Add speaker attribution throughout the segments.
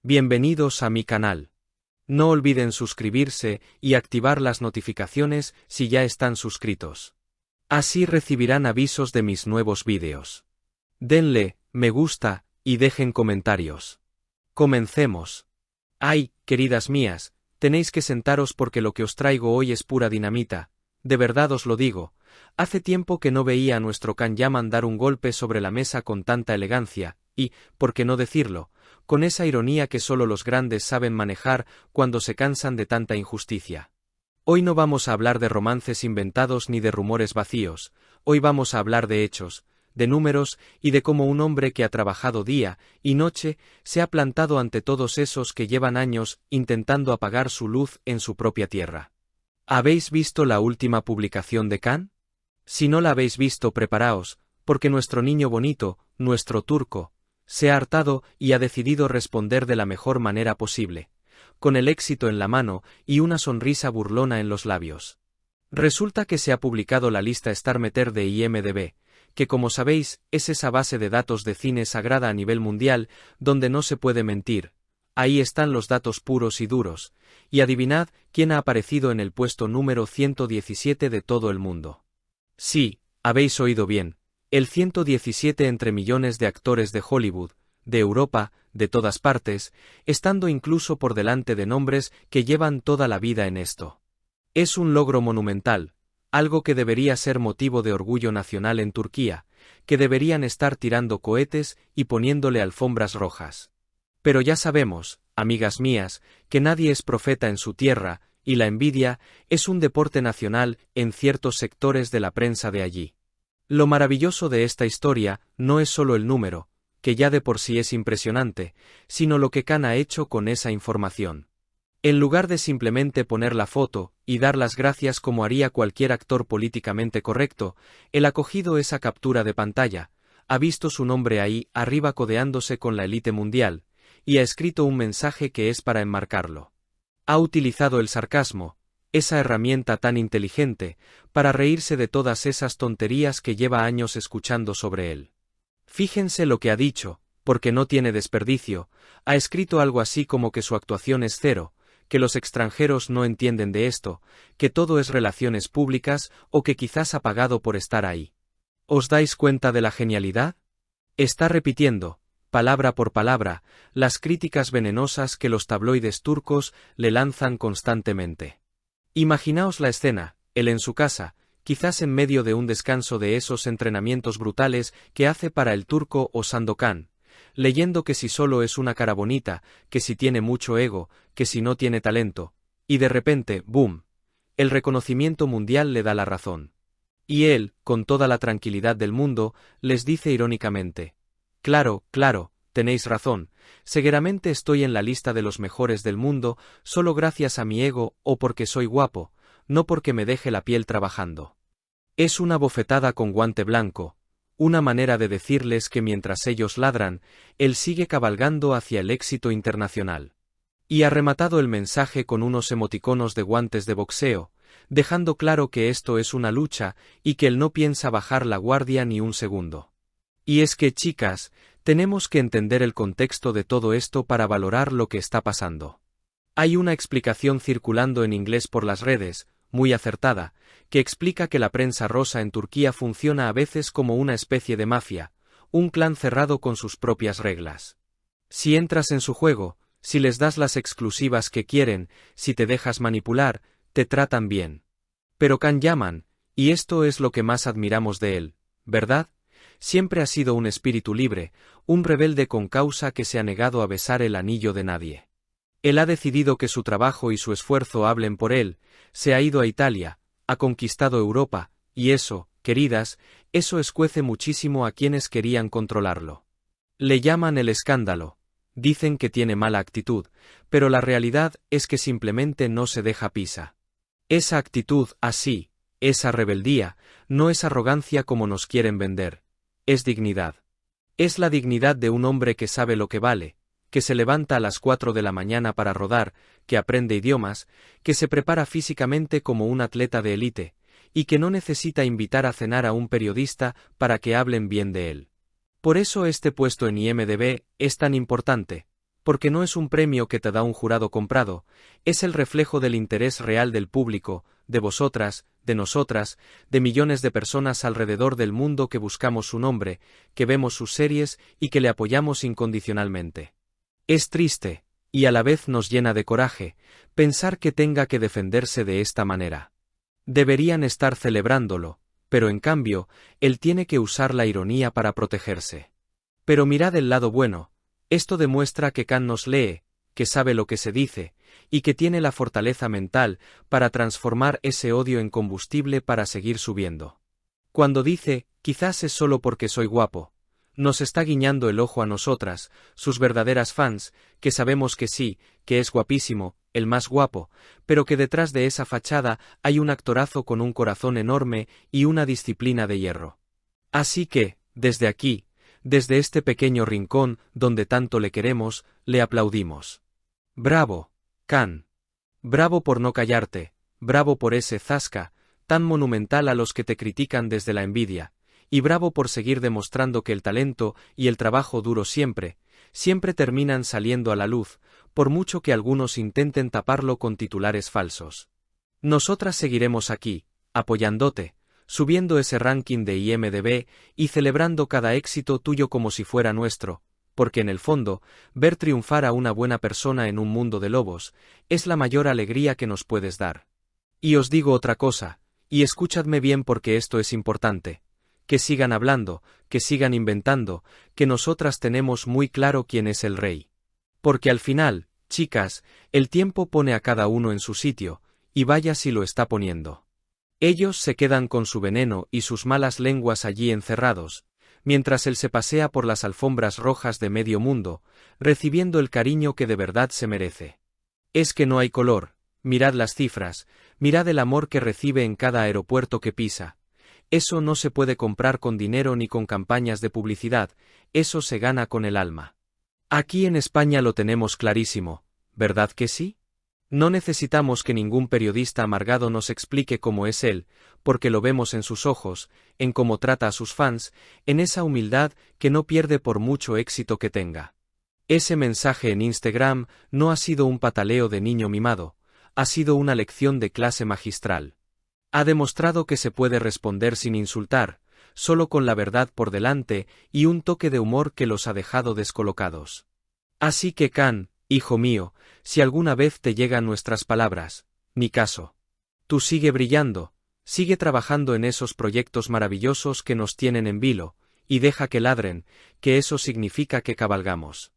Speaker 1: Bienvenidos a mi canal. No olviden suscribirse y activar las notificaciones si ya están suscritos. Así recibirán avisos de mis nuevos vídeos. Denle me gusta y dejen comentarios. Comencemos. Ay, queridas mías, tenéis que sentaros porque lo que os traigo hoy es pura dinamita, de verdad os lo digo. Hace tiempo que no veía a nuestro Kan-Yaman dar un golpe sobre la mesa con tanta elegancia, y, por qué no decirlo, con esa ironía que solo los grandes saben manejar cuando se cansan de tanta injusticia. Hoy no vamos a hablar de romances inventados ni de rumores vacíos, hoy vamos a hablar de hechos, de números y de cómo un hombre que ha trabajado día y noche se ha plantado ante todos esos que llevan años intentando apagar su luz en su propia tierra. ¿Habéis visto la última publicación de Kan? Si no la habéis visto, preparaos, porque nuestro niño bonito, nuestro turco, se ha hartado y ha decidido responder de la mejor manera posible, con el éxito en la mano y una sonrisa burlona en los labios. Resulta que se ha publicado la lista Star Meter de IMDb, que como sabéis es esa base de datos de cine sagrada a nivel mundial donde no se puede mentir. Ahí están los datos puros y duros, y adivinad quién ha aparecido en el puesto número 117 de todo el mundo. Sí, habéis oído bien, el 117 entre millones de actores de Hollywood, de Europa, de todas partes, estando incluso por delante de nombres que llevan toda la vida en esto. Es un logro monumental, algo que debería ser motivo de orgullo nacional en Turquía, que deberían estar tirando cohetes y poniéndole alfombras rojas. Pero ya sabemos, amigas mías, que nadie es profeta en su tierra, y la envidia es un deporte nacional en ciertos sectores de la prensa de allí. Lo maravilloso de esta historia no es solo el número, que ya de por sí es impresionante, sino lo que Kan ha hecho con esa información. En lugar de simplemente poner la foto y dar las gracias como haría cualquier actor políticamente correcto, él ha cogido esa captura de pantalla, ha visto su nombre ahí arriba codeándose con la élite mundial, y ha escrito un mensaje que es para enmarcarlo. Ha utilizado el sarcasmo, esa herramienta tan inteligente, para reírse de todas esas tonterías que lleva años escuchando sobre él. Fíjense lo que ha dicho, porque no tiene desperdicio, ha escrito algo así como que su actuación es cero, que los extranjeros no entienden de esto, que todo es relaciones públicas o que quizás ha pagado por estar ahí. ¿Os dais cuenta de la genialidad? Está repitiendo, palabra por palabra, las críticas venenosas que los tabloides turcos le lanzan constantemente. Imaginaos la escena, él en su casa, quizás en medio de un descanso de esos entrenamientos brutales que hace para el turco o Sandokan, leyendo que si solo es una cara bonita, que si tiene mucho ego, que si no tiene talento, y de repente, ¡boom!, el reconocimiento mundial le da la razón. Y él, con toda la tranquilidad del mundo, les dice irónicamente, claro, tenéis razón, seguramente estoy en la lista de los mejores del mundo, solo gracias a mi ego o porque soy guapo, no porque me deje la piel trabajando. Es una bofetada con guante blanco, una manera de decirles que mientras ellos ladran, él sigue cabalgando hacia el éxito internacional. Y ha rematado el mensaje con unos emoticonos de guantes de boxeo, dejando claro que esto es una lucha y que él no piensa bajar la guardia ni un segundo. Y es que, chicas, tenemos que entender el contexto de todo esto para valorar lo que está pasando. Hay una explicación circulando en inglés por las redes, muy acertada, que explica que la prensa rosa en Turquía funciona a veces como una especie de mafia, un clan cerrado con sus propias reglas. Si entras en su juego, si les das las exclusivas que quieren, si te dejas manipular, te tratan bien. Pero Kan-Yaman, y esto es lo que más admiramos de él, ¿verdad? Siempre ha sido un espíritu libre, un rebelde con causa que se ha negado a besar el anillo de nadie. Él ha decidido que su trabajo y su esfuerzo hablen por él, se ha ido a Italia, ha conquistado Europa, y eso, queridas, eso escuece muchísimo a quienes querían controlarlo. Le llaman el escándalo, dicen que tiene mala actitud, pero la realidad es que simplemente no se deja pisa. Esa actitud así, esa rebeldía, no es arrogancia como nos quieren vender, es dignidad. Es la dignidad de un hombre que sabe lo que vale, que se levanta a las 4 de la mañana para rodar, que aprende idiomas, que se prepara físicamente como un atleta de élite, y que no necesita invitar a cenar a un periodista para que hablen bien de él. Por eso este puesto en IMDb es tan importante, porque no es un premio que te da un jurado comprado, es el reflejo del interés real del público, de vosotras, de nosotras, de millones de personas alrededor del mundo que buscamos su nombre, que vemos sus series y que le apoyamos incondicionalmente. Es triste, y a la vez nos llena de coraje, pensar que tenga que defenderse de esta manera. Deberían estar celebrándolo, pero en cambio, él tiene que usar la ironía para protegerse. Pero mirad el lado bueno, esto demuestra que Khan nos lee, que sabe lo que se dice, y que tiene la fortaleza mental para transformar ese odio en combustible para seguir subiendo. Cuando dice, quizás es solo porque soy guapo, nos está guiñando el ojo a nosotras, sus verdaderas fans, que sabemos que sí, que es guapísimo, el más guapo, pero que detrás de esa fachada hay un actorazo con un corazón enorme y una disciplina de hierro. Así que, desde aquí, desde este pequeño rincón donde tanto le queremos, le aplaudimos. ¡Bravo, Khan! Bravo por no callarte, bravo por ese zasca, tan monumental a los que te critican desde la envidia, y bravo por seguir demostrando que el talento y el trabajo duro siempre terminan saliendo a la luz, por mucho que algunos intenten taparlo con titulares falsos. Nosotras seguiremos aquí, apoyándote, subiendo ese ranking de IMDb y celebrando cada éxito tuyo como si fuera nuestro, porque en el fondo, ver triunfar a una buena persona en un mundo de lobos, es la mayor alegría que nos puedes dar. Y os digo otra cosa, y escuchadme bien porque esto es importante, que sigan hablando, que sigan inventando, que nosotras tenemos muy claro quién es el rey. Porque al final, chicas, el tiempo pone a cada uno en su sitio, y vaya si lo está poniendo. Ellos se quedan con su veneno y sus malas lenguas allí encerrados, mientras él se pasea por las alfombras rojas de medio mundo, recibiendo el cariño que de verdad se merece. Es que no hay color, mirad las cifras, mirad el amor que recibe en cada aeropuerto que pisa. Eso no se puede comprar con dinero ni con campañas de publicidad, eso se gana con el alma. Aquí en España lo tenemos clarísimo, ¿verdad que sí? No necesitamos que ningún periodista amargado nos explique cómo es él, porque lo vemos en sus ojos, en cómo trata a sus fans, en esa humildad que no pierde por mucho éxito que tenga. Ese mensaje en Instagram no ha sido un pataleo de niño mimado, ha sido una lección de clase magistral. Ha demostrado que se puede responder sin insultar, solo con la verdad por delante y un toque de humor que los ha dejado descolocados. Así que Khan, hijo mío, si alguna vez te llegan nuestras palabras, ni caso. Tú sigue brillando, sigue trabajando en esos proyectos maravillosos que nos tienen en vilo, y deja que ladren, que eso significa que cabalgamos.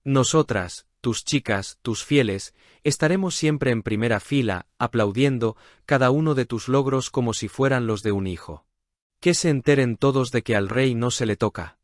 Speaker 1: Nosotras, tus chicas, tus fieles, estaremos siempre en primera fila, aplaudiendo cada uno de tus logros como si fueran los de un hijo. Que se enteren todos de que al rey no se le toca.